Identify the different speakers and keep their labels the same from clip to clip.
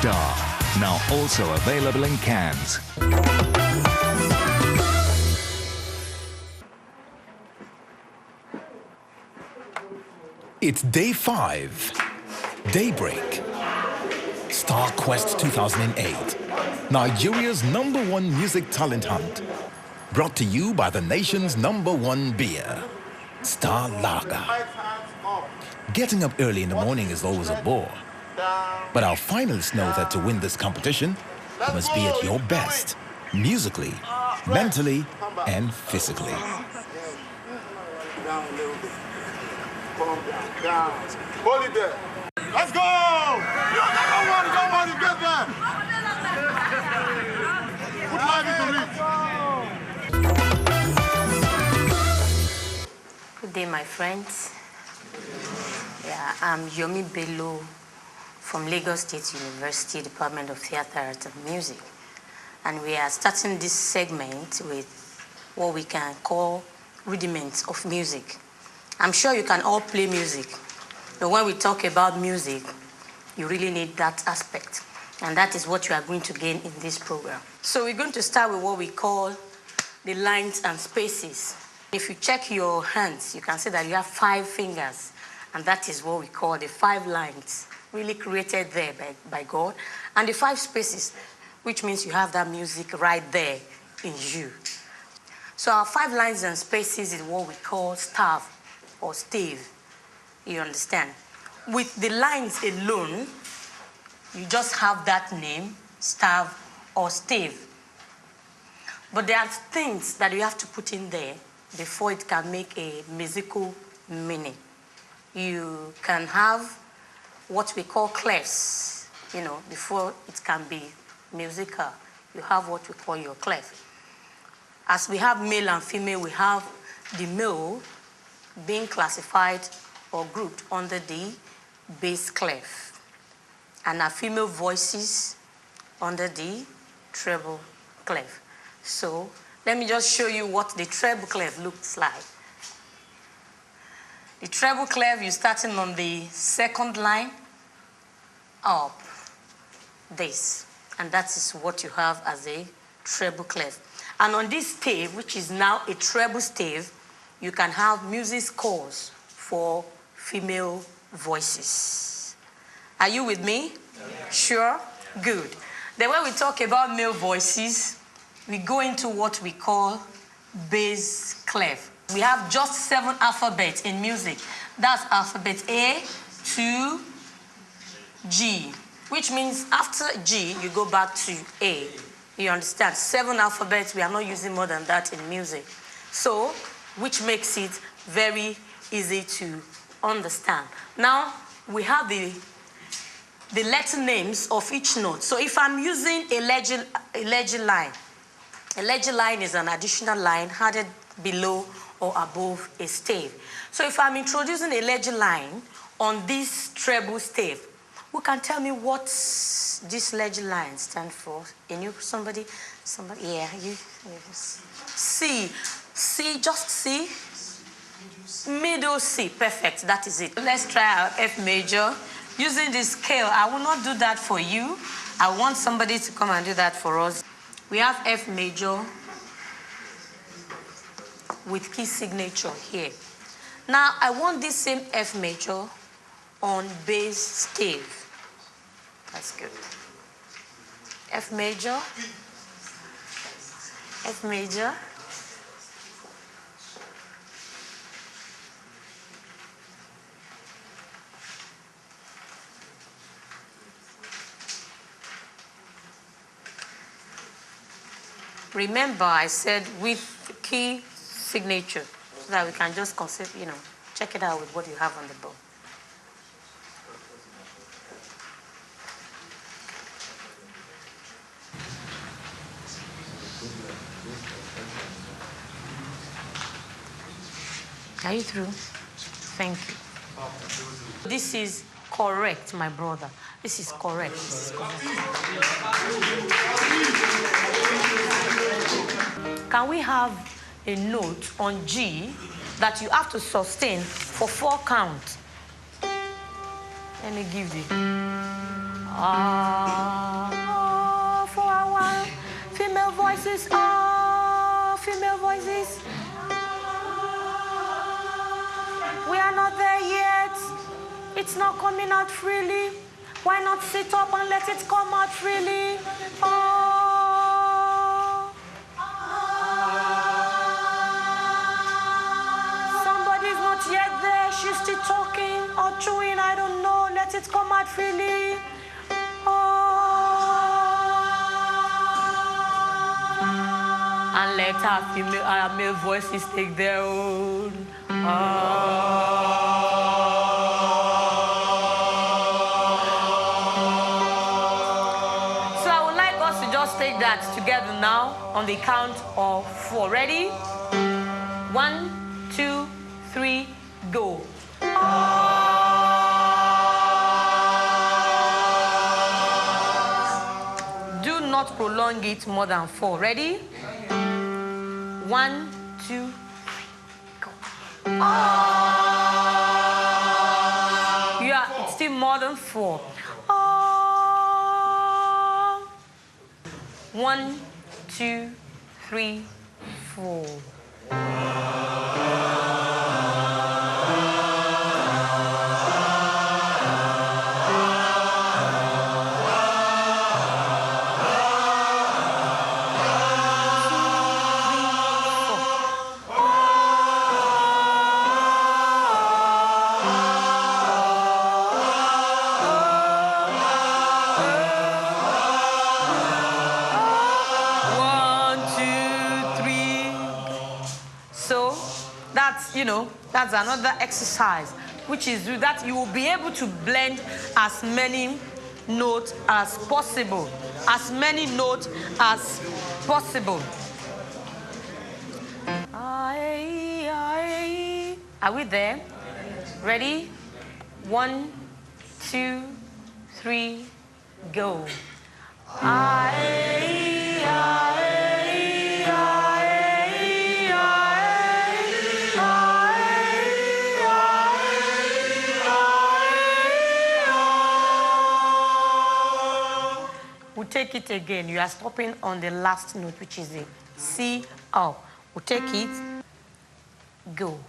Speaker 1: Star, now also available in cans.
Speaker 2: It's day 5. Daybreak. Star Quest 2008. Nigeria's #1 music talent hunt. Brought to you by the nation's #1 beer, Star Lager. Getting up early in the morning is always a bore. But our finalists know that to win this competition, you must be at your best, musically, mentally, and physically.
Speaker 3: Hold it there. Let's go! You don't want to get there. Put life into it.
Speaker 4: Good day, my friends. Yeah, I'm Yomi Bello from Lagos State University, Department of Theatre Arts and Music. And we are starting this segment with what we can call rudiments of music. I'm sure you can all play music, but when we talk about music, you really need that aspect. And that is what you are going to gain in this program. So we're going to start with what we call the lines and spaces. If you check your hands, you can see that you have 5 fingers, and that is what we call the 5 lines, really created there by God, and the 5 spaces, which means you have that music right there in you. So our 5 lines and spaces is what we call staff or stave, you understand? With the lines alone, you just have that name, staff or stave. But there are things that you have to put in there before it can make a musical meaning. You can have what we call clefs, before it can be musical. You have what we call your clef. As we have male and female, we have the male being classified or grouped under the bass clef, and our female voices under the treble clef. So let me just show you what the treble clef looks like. The treble clef, you're starting on the 2nd line up, this, and that is what you have as a treble clef. And on this stave, which is now a treble stave, you can have music scores for female voices. Are you with me? Yeah. Sure? Yeah. Good. Then when we talk about male voices, we go into what we call bass clef. We have just 7 alphabets in music. That's alphabet A to G, which means after G, you go back to A. You understand? 7 alphabets, we are not using more than that in music. So, which makes it very easy to understand. Now, we have the letter names of each note. So if I'm using a legend line is an additional line added below or above a stave. So if I'm introducing a legend line on this treble stave, who can tell me what this legend line stands for? Somebody, yeah, you. C. C, just C. Middle C, perfect, that is it. Let's try our F major. Using the scale, I will not do that for you. I want somebody to come and do that for us. We have F major with key signature here. Now, I want this same F major on bass stave. That's good. F major. F major. Remember, I said with key signature, so that we can just consider, check it out with what you have on the board. Are you through? Thank you. This is correct, my brother. This is correct. This is correct. Can we have a note on G that you have to sustain for 4 counts? Let me give you. For our female voices, female voices. We are not there yet. It's not coming out freely. Why not sit up and let it come out freely? Somebody's not yet there. She's still talking or chewing. I don't know. Let it come out freely. And let our male voices take their own. So I would like us to just take that together now on the count of 4. Ready? 1, 2, 3, go. Do not prolong it more than 4. Ready? 1, 2, 3, go. Yeah, it's still more than 4. 1, 2, 3, 4. That's another exercise, which is that you will be able to blend as many notes as possible. As many notes as possible. Are we there? Ready? 1, 2, 3, go. We'll take it again. You are stopping on the last note, which is the C. We'll take it. Go.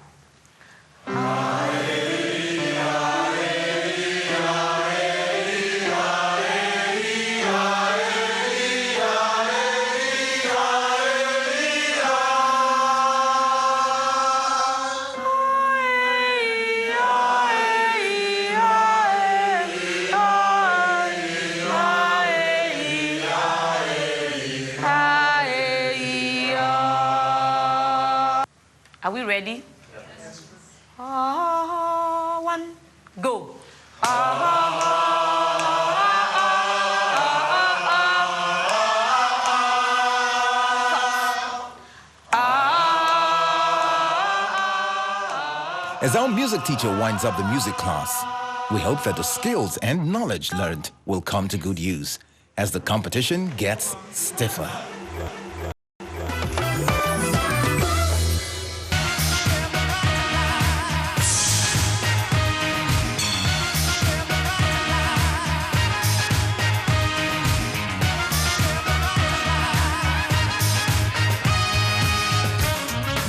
Speaker 4: Are we ready? Yes. 1, go.
Speaker 2: As our music teacher winds up the music class, we hope that the skills and knowledge learned will come to good use as the competition gets stiffer.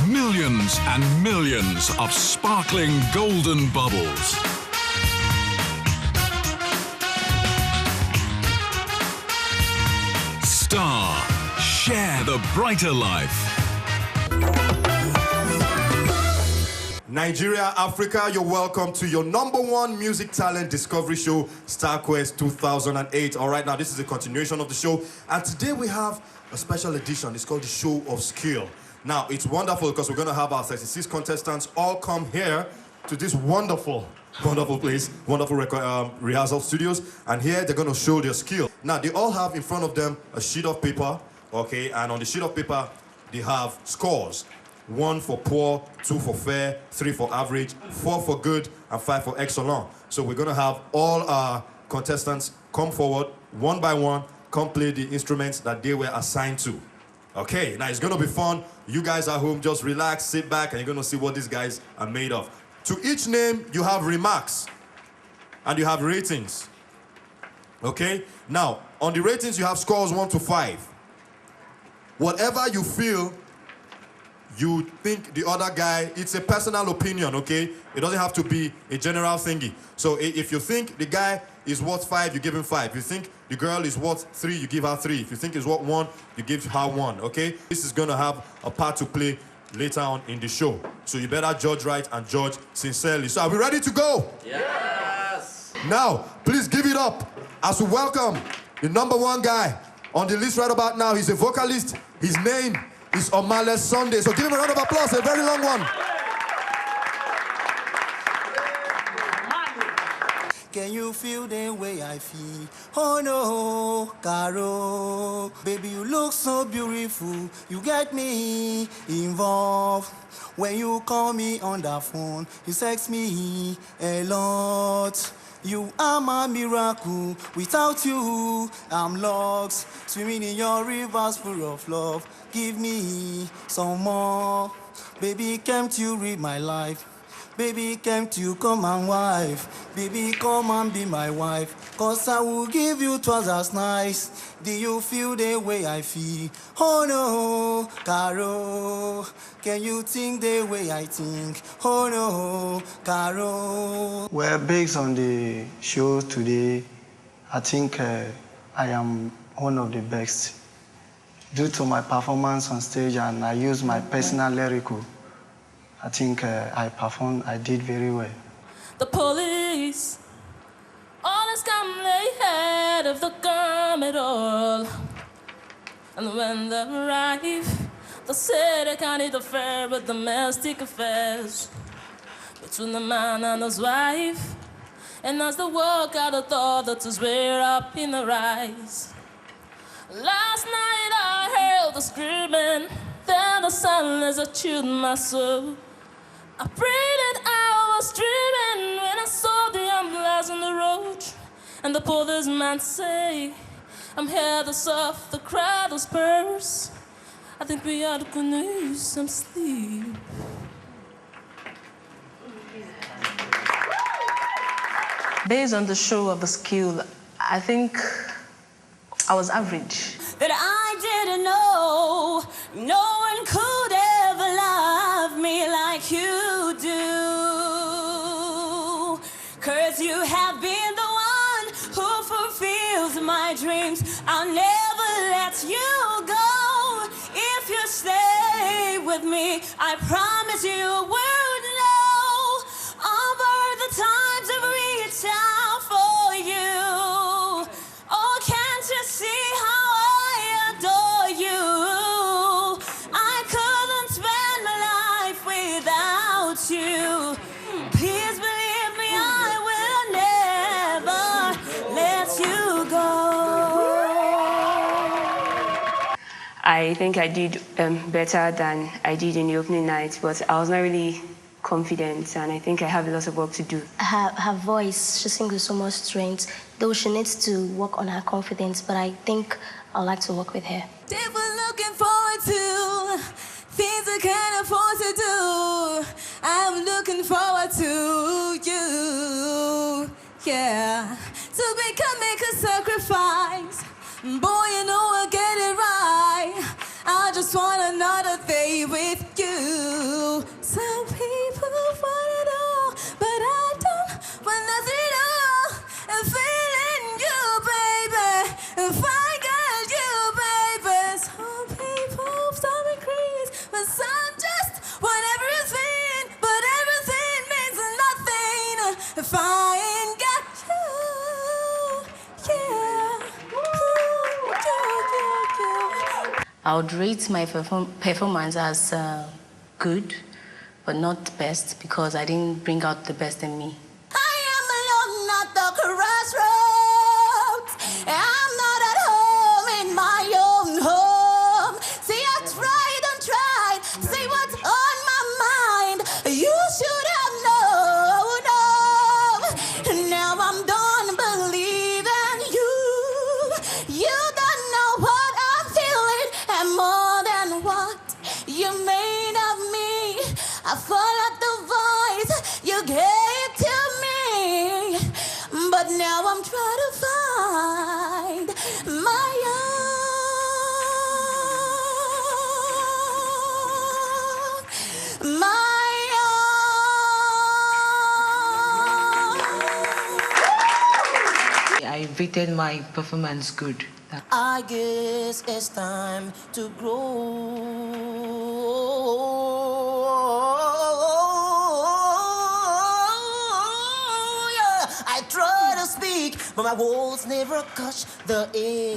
Speaker 1: Millions and millions of sparkling golden bubbles. Star, share the brighter life.
Speaker 3: Nigeria, Africa, you're welcome to your #1 music talent discovery show, Star Quest 2008. All right, now this is a continuation of the show, and today we have a special edition. It's called the Show of Skill. Now, it's wonderful because we're going to have our 36 contestants all come here to this wonderful place, wonderful rehearsal studios, and here they're going to show their skill. Now, they all have in front of them a sheet of paper, okay, and on the sheet of paper, they have scores. 1 for poor, 2 for fair, 3 for average, 4 for good, and 5 for excellent. So we're going to have all our contestants come forward, one by one, come play the instruments that they were assigned to. Okay, now it's going to be fun. You guys at home, just relax, sit back, and you're going to see what these guys are made of. To each name, you have remarks, and you have ratings. Okay? Now, on the ratings, you have scores 1 to 5. Whatever you feel, you think the other guy, it's a personal opinion, okay? It doesn't have to be a general thingy. So if you think the guy is worth 5, you give him 5. If you think the girl is worth 3, you give her 3. If you think it's worth 1, you give her 1, okay? This is gonna have a part to play later on in the show. So you better judge right and judge sincerely. So are we ready to go?
Speaker 5: Yes!
Speaker 3: Now, please give it up as we welcome the #1 guy on the list right about now. He's a vocalist. His name is Omale Sunday. So give him a round of applause, a very long one.
Speaker 6: Can you feel the way I feel? Oh no, Caro. Baby, you look so beautiful. You get me involved. When you call me on the phone, you sex me a lot. You are my miracle. Without you, I'm lost. Swimming in your rivers full of love. Give me some more. Baby, can't you read my life? Baby, can't you come and wife? Baby, come and be my wife. 'Cause I will give you twice as nice. Do you feel the way I feel? Oh no, Caro. Can you think the way I think? Oh no, Caro. Well, based on the show today, I think I am one of the best. Due to my performance on stage and I use my personal lyrical, I think I did very well.
Speaker 7: The police always come ahead of the gun at all. And when they arrive, they say they can't interfere with domestic affairs between the man and his wife. And as they walk out the door, the tears wear up in their eyes. Last night I heard the screaming, then the silence that chilled my soul. I prayed that I was dreaming when I saw the ambulance on the road. And the policeman say, I'm here to solve the crowd disperse. I think we ought to use some sleep.
Speaker 8: Based on the show of the skill, I think I was average.
Speaker 7: That I didn't know no one could ever love me like you do. 'Cause you have been the one who fulfills my dreams. I'll never let you go. If you stay with me, I promise you will know over the times I've reached out for you. Oh, can't you see how I adore you? I couldn't spend my life without you. Please believe me, I will never let you go.
Speaker 9: I think I did better than I did in the opening night, but I was not really confident, and I think I have a lot of work to do.
Speaker 10: Her voice, she sings with so much strength, though she needs to work on her confidence, but I think I'd like to work with her.
Speaker 7: They were looking forward to things I can't afford to do. I'm looking forward to you, yeah. So we can make a sacrifice. Boy, you know I'll get it right. I just want another day with you. Some people want it all, but I don't want nothing at all. I'm feeling you, baby. If I got you, baby. Some people start me crazy, but some just want everything. But everything means nothing if I ain't got you.
Speaker 8: I would rate my performance as good, but not best, because I didn't bring out the best in me.
Speaker 7: I am alone at the crossroads. I'm not at home in my own home. See, I tried and tried. See what's on my mind. You should have known. Now I'm done believing you. You don't know what I'm feeling, and more than what you made of me. I follow the voice you gave to
Speaker 5: I rated my performance good.
Speaker 6: I guess it's time to grow. Yeah, I try to speak, but my words never catch the air.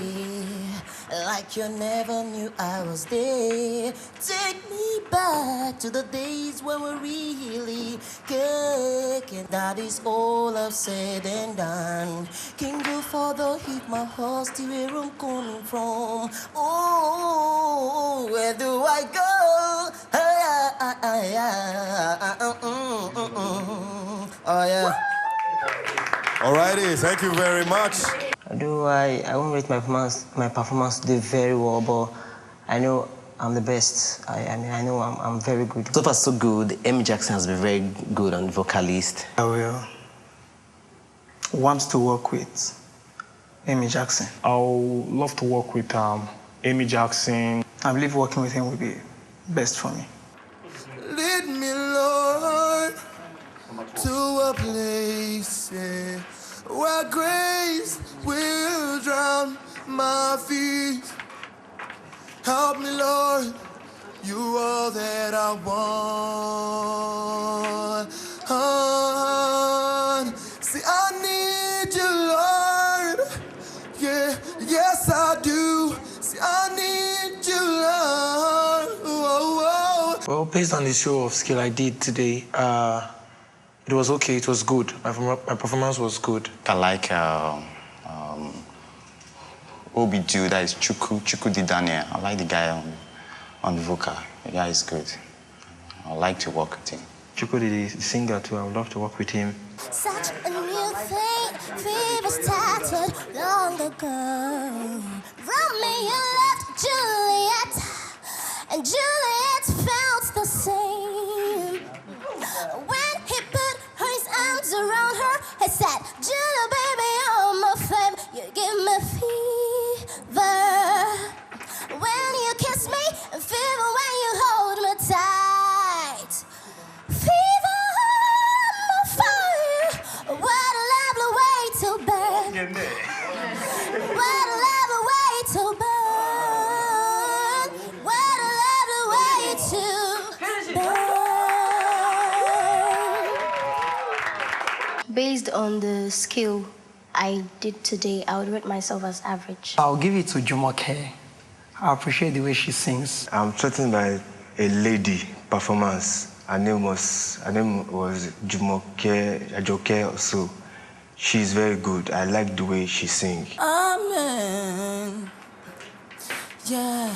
Speaker 6: Like you never knew I was there. Take me back to the days when we really kicking. That is all I've said and done. Can go further if my heart still where I'm coming from. Oh, where do I go? Oh yeah.
Speaker 3: Alrighty, thank you very much.
Speaker 6: Although I won't rate my performance today very well, but I know I'm the best. I know I'm very good.
Speaker 11: So far, so good. Amy Jackson has been very good on vocalist.
Speaker 12: I will want to work with Amy Jackson.
Speaker 13: I would love to work with Amy Jackson.
Speaker 12: I believe working with him will be best for me.
Speaker 6: Lead me, Lord, to a place where grace will drown my feet. Help me, Lord, you are that I want. See, I need you, Lord. Yeah, yes, I do. See, I need you, Lord.
Speaker 12: Well, based on the show of skill I did today, it was okay, it was good. My performance was good.
Speaker 14: I like Obidu, that is Chuku Di Daniel. I like the guy on the vocal. The guy is good. I like to work with him.
Speaker 12: Chuku the singer too, I would love to work with him.
Speaker 10: Such a new thing, fever started long ago. Romeo left Juliet, and Juliet felt the same. When he put his arms around her, he said, Julia, baby, you're my flame, you give me fever. When you kiss me, fever when you hold me tight. Fever, I'm on fire. What a lovely way to burn. What a lovely way to burn. What a lovely way to burn. Based on the skill I did today, I would rate myself as average.
Speaker 12: I'll give it to Jumoke. I appreciate the way she sings.
Speaker 15: I'm threatened by a lady performance. Her name was Jumoke Ajoke also. She's very good. I like the way she sings.
Speaker 6: Amen. Yeah,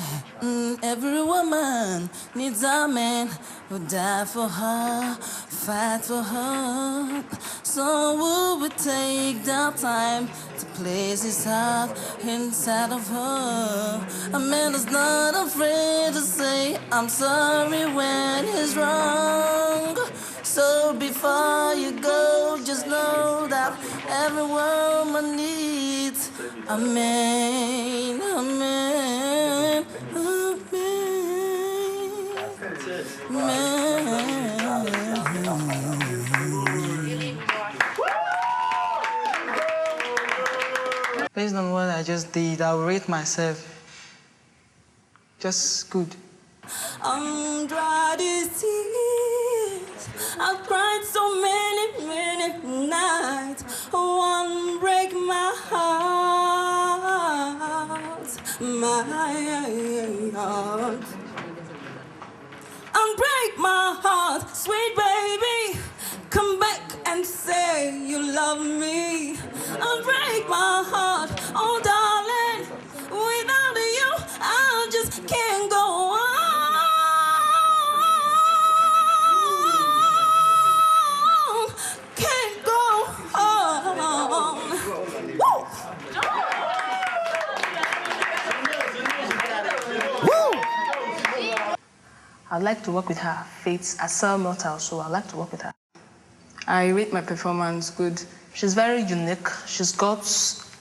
Speaker 6: every woman needs a man who die for her, fight for her. So who would take the time to place his heart inside of her? A man is not afraid to say, I'm sorry when he's wrong. So before you go, just know that every woman needs a man, a man, a man,
Speaker 12: Based on what I just did, I'll rate myself just good.
Speaker 6: I'm dry these tears. I've cried so many nights. One break my heart, my heart. Unbreak my heart, sweet baby. Come back and say you love me. Unbreak my heart, oh darling. Without you, I just can't go on. Can't go on. Woo!
Speaker 7: I'd like to work with her. Faith Asel Mortal, so I'd like to work with her. I rate my performance good. She's very unique. She's got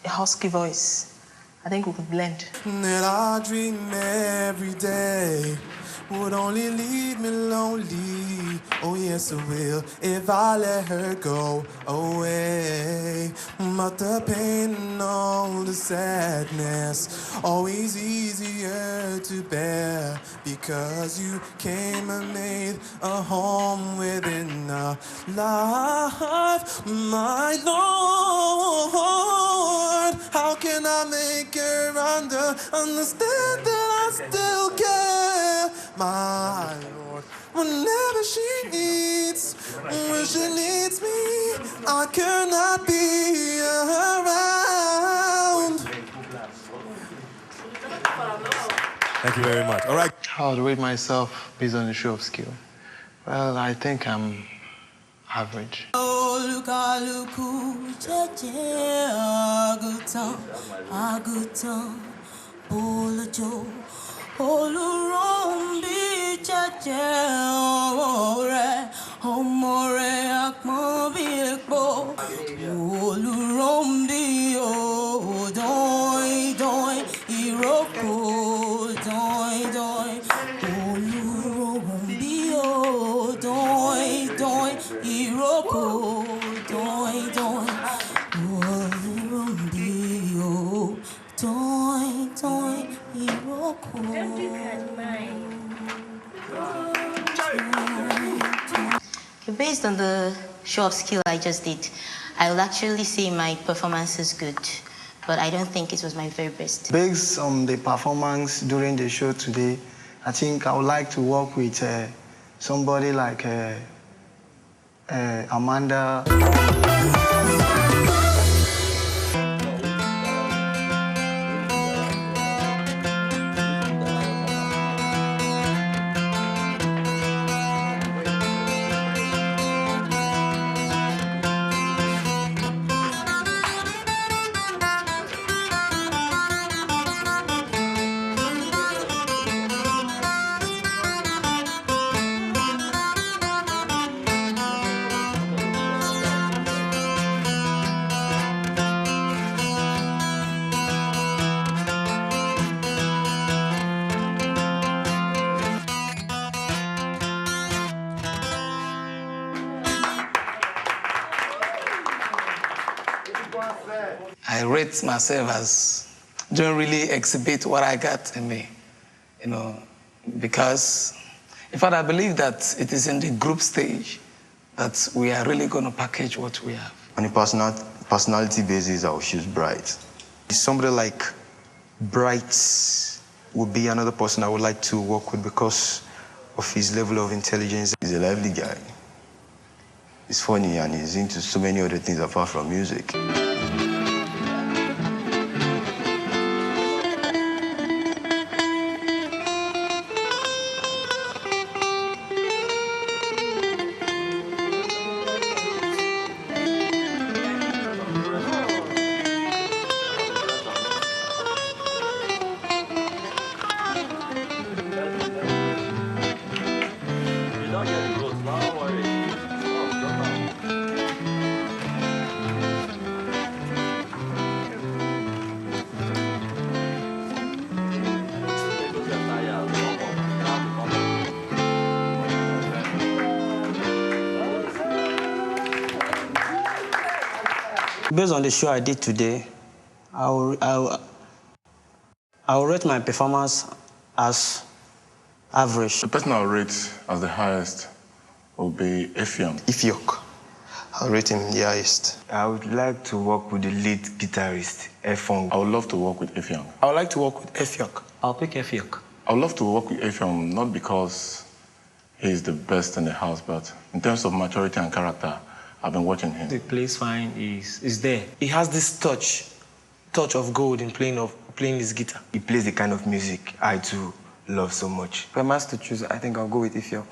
Speaker 7: a husky voice. I think we could blend.
Speaker 6: That I dream every day would only leave me lonely. Oh yes, it will if I let her go away. but the pain and all the sadness always easier to bear because you came and made a home within our life, my Lord. How can I make her understand that I still care, my Lord? Whenever she needs, when she needs me, I cannot be around.
Speaker 3: Thank you very much. All right.
Speaker 12: How would rate myself based on the show of skill? Well, I think I'm average.
Speaker 6: Olùrọ̀ǹbí jẹ́jẹ́ ọ̀rẹ́ ọmọ rẹ̀ àpọ́n bí epo. Olùrọ̀ǹbí o dọ́ìn dọ́ìn ìrókò dọ́ìn dọ́ìn. Olùrọ̀ǹbí o dọ́ìn dọ́ìn ìrókò dọ́ìn dọ́ìn. Olùrọ̀ǹbí o dọ́ìn dọ́ìn ìrókò.
Speaker 4: Based on the show of skill I just did, I will actually say my performance is good, but I don't think it was my very best.
Speaker 16: Based on the performance during the show today, I think I would like to work with somebody like Amanda.
Speaker 12: I rate myself as don't really exhibit what I got in me, because in fact I believe that it is in the group stage that we are really going to package what we have.
Speaker 15: On a personality basis, I would choose Bright. Somebody like Bright would be another person I would like to work with because of his level of intelligence. He's a lively guy. He's funny and he's into so many other things apart from music.
Speaker 16: Based on the show I did today, I will rate my performance as average.
Speaker 17: The person I'll rate as the highest will be Effiong.
Speaker 15: Ifiok. I'll rate him the highest.
Speaker 18: I would like to work with the lead guitarist, Effiong.
Speaker 17: I would love to work with Effiong.
Speaker 12: I would like to work with Effiong.
Speaker 16: I'll pick Effiong.
Speaker 17: I would love to work with Effiong, not because he's the best in the house, but in terms of maturity and character, I've been watching him.
Speaker 12: He plays fine, is there. He has this touch of gold in playing his guitar.
Speaker 18: He plays the kind of music I too love so much.
Speaker 19: If I'm asked to choose, I think I'll go with Effiong.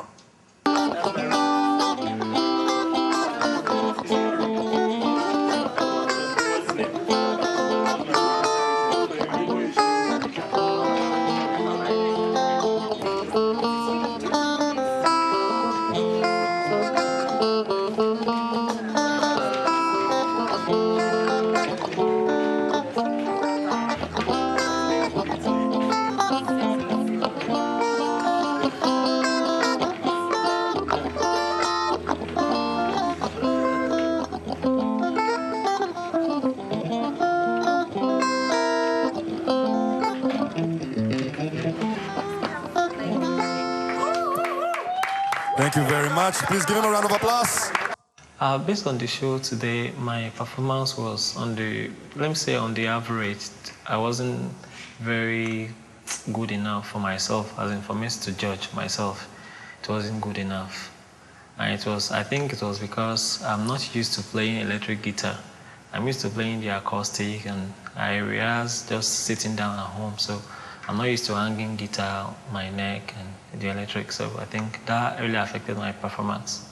Speaker 3: Thank you very much. Please give him a round of applause.
Speaker 12: Based on the show today, my performance was on the, let me say on the average. I wasn't very good enough for myself, as in for me to judge myself. It wasn't good enough. And I think it was because I'm not used to playing electric guitar. I'm used to playing the acoustic, and I realized just sitting down at home. So I'm not used to hanging guitar on my neck and the electric. So I think that really affected my performance.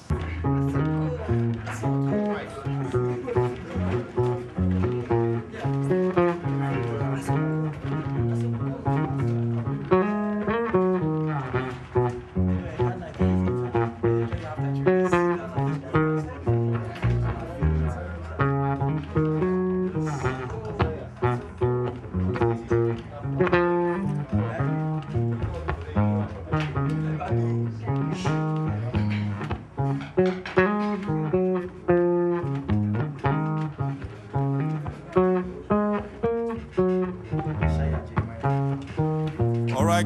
Speaker 3: All right.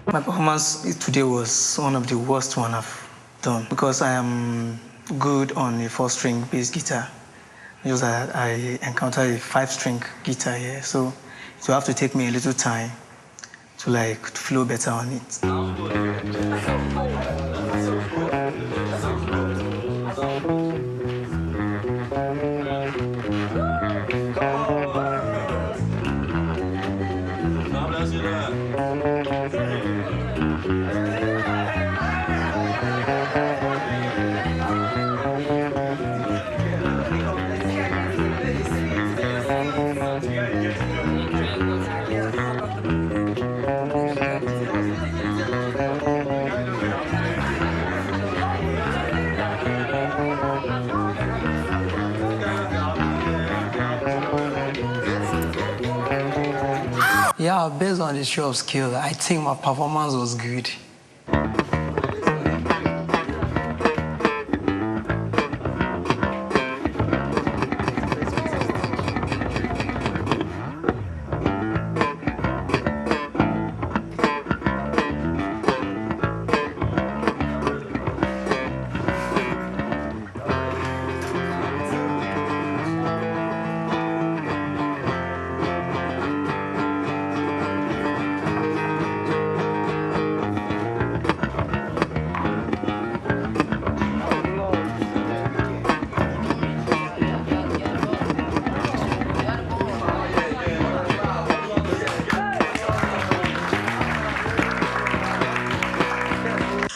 Speaker 16: My performance today was one of the worst one I've done because I am good on a 4-string bass guitar. Just that I encountered a 5-string guitar here, so it will have to take me a little time to flow better on it. Yeah, based on the show of skill, I think my performance was good.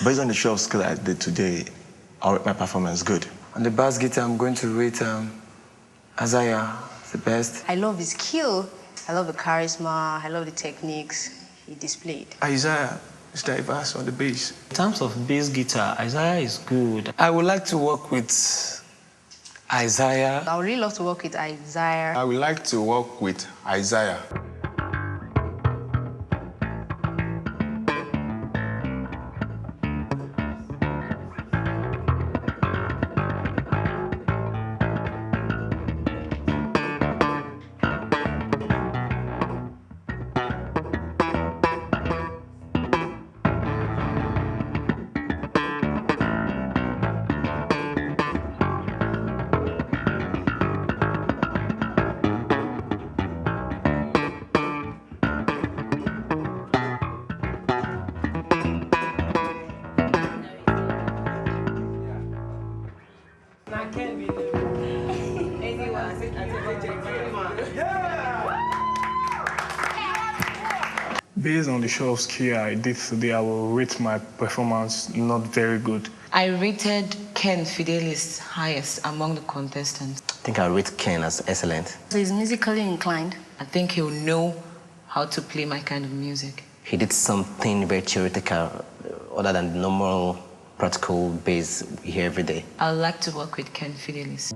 Speaker 17: Based on the show of skill I did today, I'll rate my performance good.
Speaker 19: On the bass guitar, I'm going to rate Isaiah the best.
Speaker 8: I love his skill. I love the charisma. I love the techniques he displayed.
Speaker 12: Isaiah is diverse on the bass. In terms of bass guitar, Isaiah is good.
Speaker 16: I would like to work with Isaiah.
Speaker 8: I would really love to work with Isaiah.
Speaker 20: I would like to work with Isaiah.
Speaker 13: Based on the show of skill I did today, I will rate my performance not very good.
Speaker 5: I rated Ken Fidelis highest among the contestants.
Speaker 11: I think I rate Ken as excellent.
Speaker 8: So he's musically inclined.
Speaker 5: I think he'll know how to play my kind of music.
Speaker 11: He did something very theoretical other than the normal practical bass we hear every day.
Speaker 5: I'd like to work with Ken Fidelis.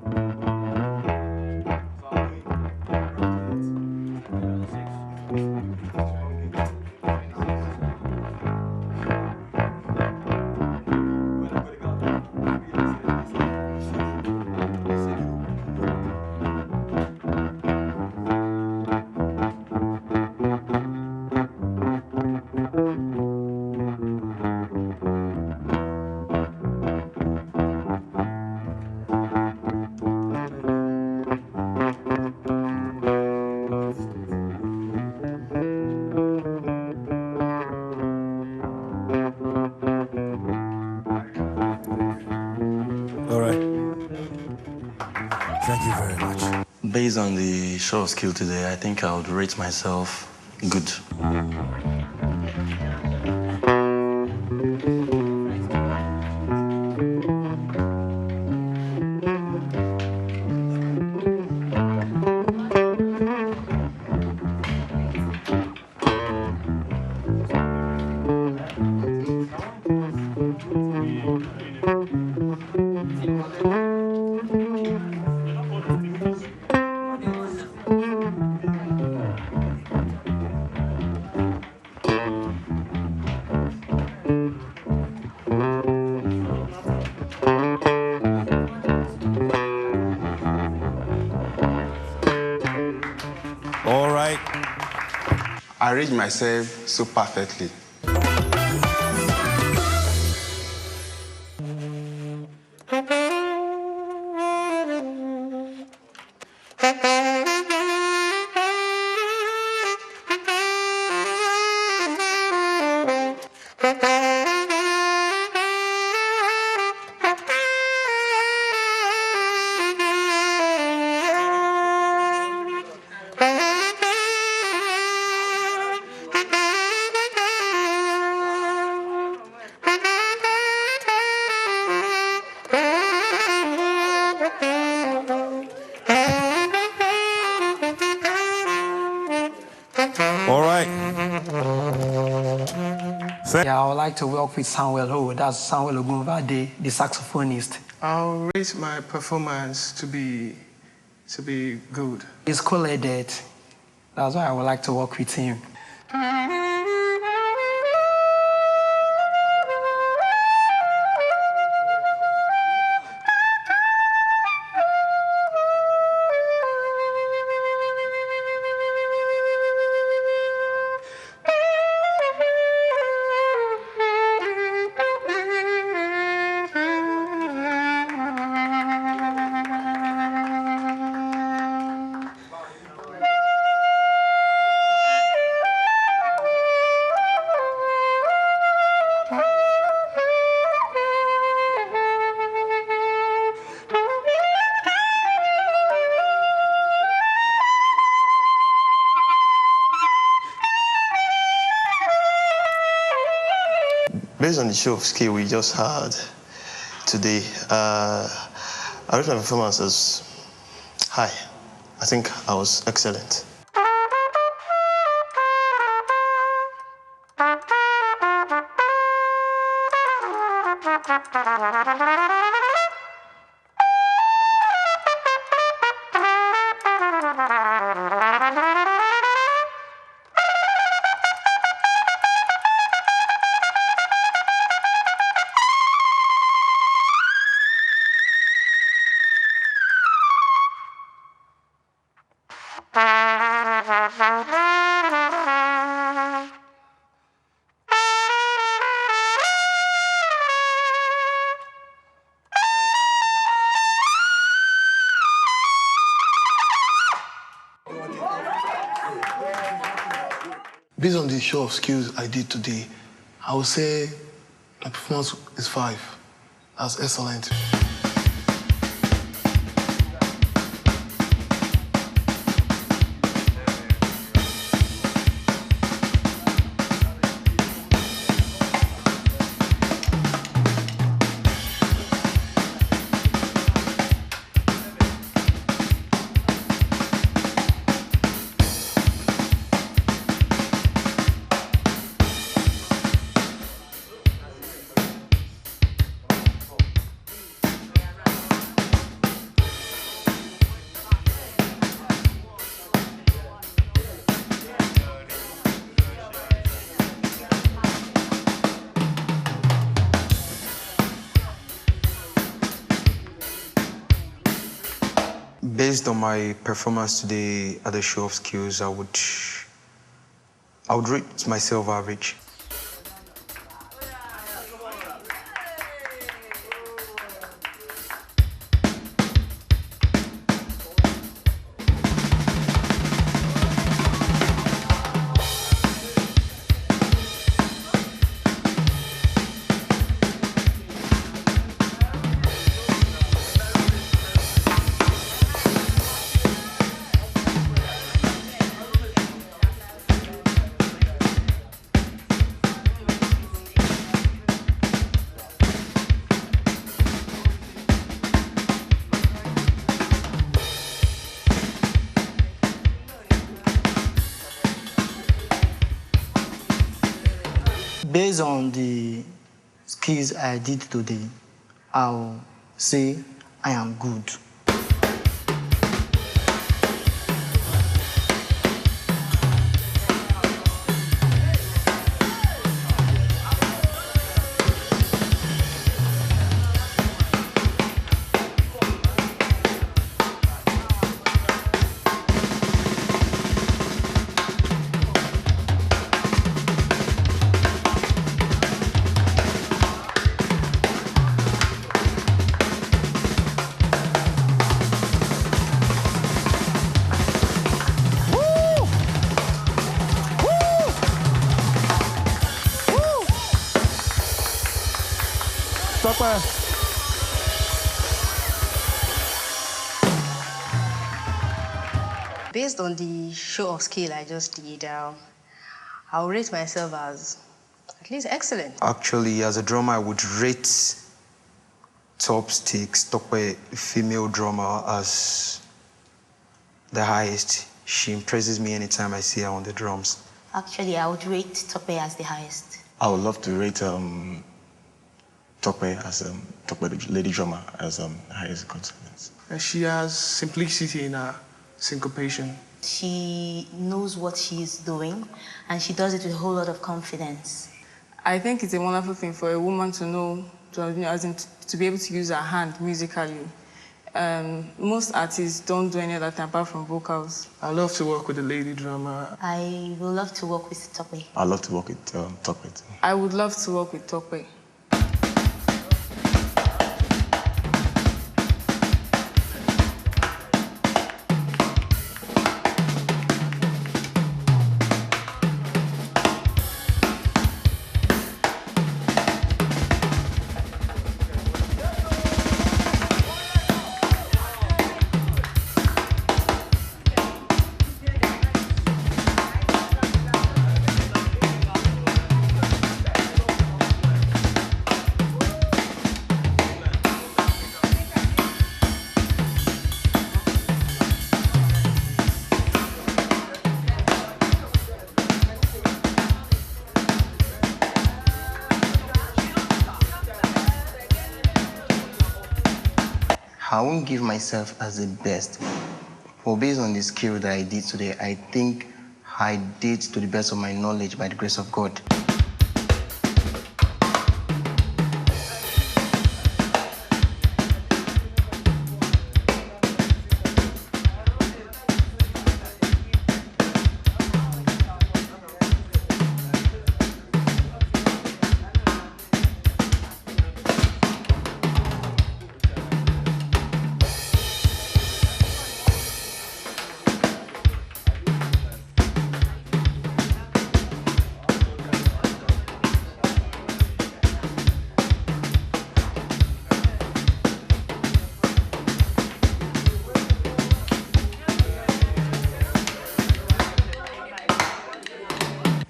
Speaker 3: Thank you very much.
Speaker 21: Based on the show of skill today, I think I would rate myself good.
Speaker 3: All right.
Speaker 20: I arranged myself so perfectly.
Speaker 3: All right.
Speaker 16: Yeah, I would like to work with Samuel Ho. That's Samuel Ogunvade, the saxophonist.
Speaker 13: I'll rate my performance to be good.
Speaker 16: He's cool-headed. That's why I would like to work with him.
Speaker 15: Based on the show of skill we just had today, I rate my performance as high. I think I was excellent.
Speaker 13: Based on the show of skills I did today, I would say my performance is 5. That's excellent.
Speaker 15: Based on my performance today at the show of skills, I would rate myself average.
Speaker 16: Based on the skills I did today, I'll say I am good.
Speaker 8: Based on the show of skill I just did, I'll rate myself as at least excellent.
Speaker 15: Actually, as a drummer, I would rate Top Sticks, Tokwe, female drummer, as the highest. She impresses me anytime I see her on the drums.
Speaker 4: Actually, I would rate Tope as the highest.
Speaker 17: I would love to rate Tope as Tope, the lady drummer, as highest contestants.
Speaker 13: She has simplicity in her syncopation.
Speaker 4: She knows what she's doing, and she does it with a whole lot of confidence.
Speaker 2: I think it's a wonderful thing for a woman to know, to be able to use her hand musically. Most artists don't do any other thing apart from vocals.
Speaker 13: I love to work with a lady drummer.
Speaker 4: I would love to work with Tope.
Speaker 17: I love to work with Tope too.
Speaker 2: I would love to work with Tope.
Speaker 11: I won't give myself as the best, but based on the skill that I did today, I think I did to the best of my knowledge by the grace of God.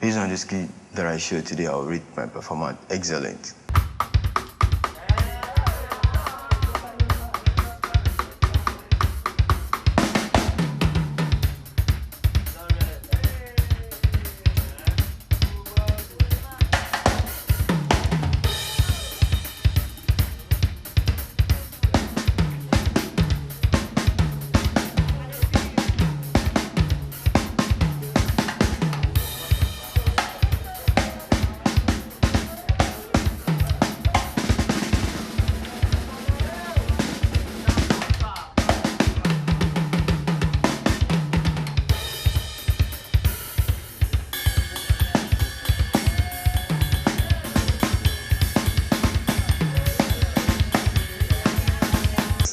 Speaker 15: Based on the skill that I showed today, I'll rate my performance excellent.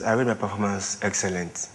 Speaker 15: I rate my performance excellent.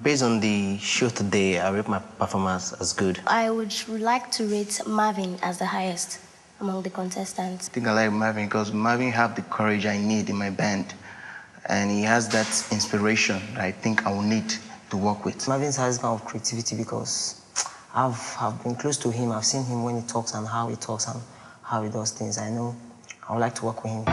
Speaker 11: Based on the show today, I rate my performance as good.
Speaker 10: I would like to rate Marvin as the highest among the contestants.
Speaker 11: I think I like Marvin because Marvin have the courage I need in my band. And he has that inspiration that I think I will need to work with.
Speaker 1: Marvin has this kind of creativity because I've been close to him. I've seen him when he talks and how he talks and how he does things. I know I would like to work with him.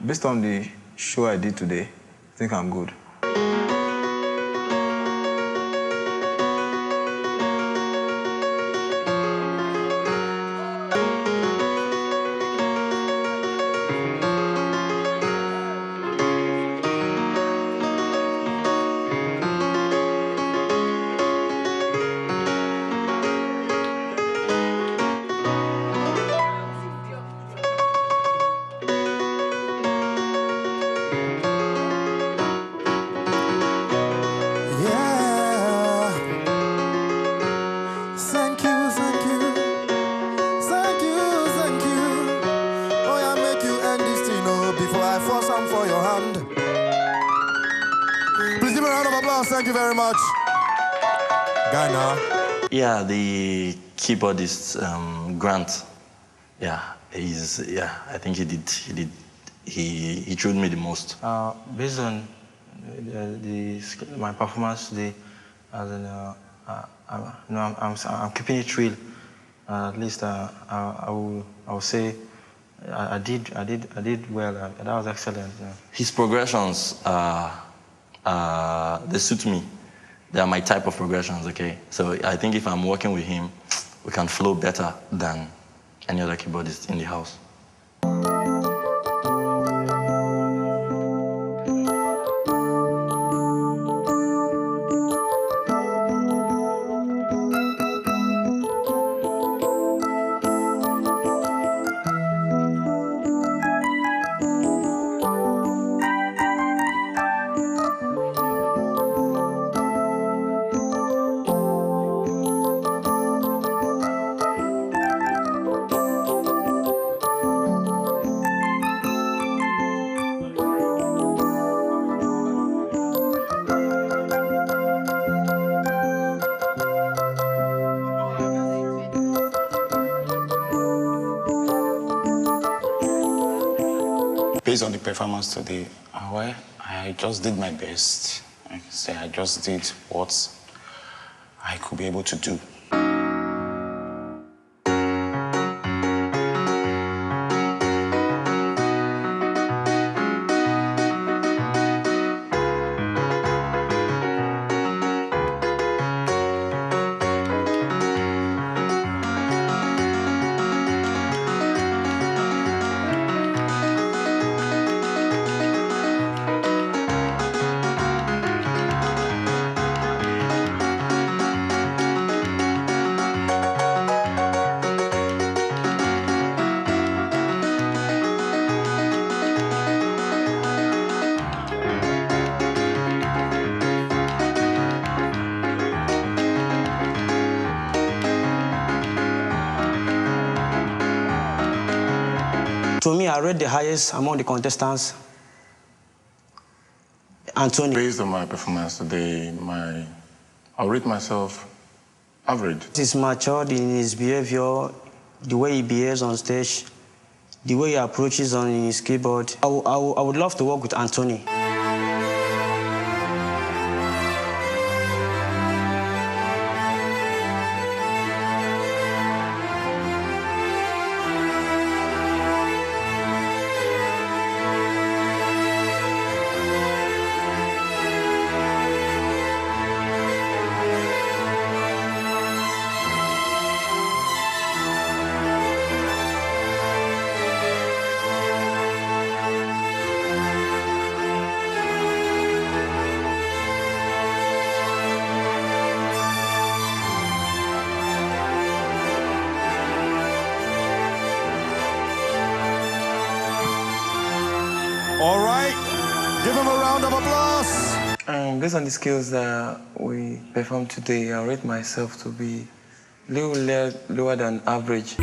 Speaker 18: Based on the show I did today, I think I'm good.
Speaker 3: Thank you very much. Ghana.
Speaker 21: Yeah, the keyboardist, Grant. Yeah, I think he showed me the most.
Speaker 16: Based on my performance today, I'm keeping it real. At least I will say I did well. That was excellent. Yeah.
Speaker 21: His progressions they suit me. They are my type of progressions, okay? So I think if I'm working with him, we can flow better than any other keyboardist in the house.
Speaker 14: Based on the performance today, well, I just did my best. I can say I just did what I could be able to do.
Speaker 16: To me, I rate the highest among the contestants. Anthony.
Speaker 17: Based on my performance today, I'll rate myself average.
Speaker 16: He's matured in his behavior, the way he behaves on stage, the way he approaches on his keyboard. I would love to work with Anthony.
Speaker 3: All right, give him a round of applause.
Speaker 19: Based on the skills that we performed today, I rate myself to be a little lower than average.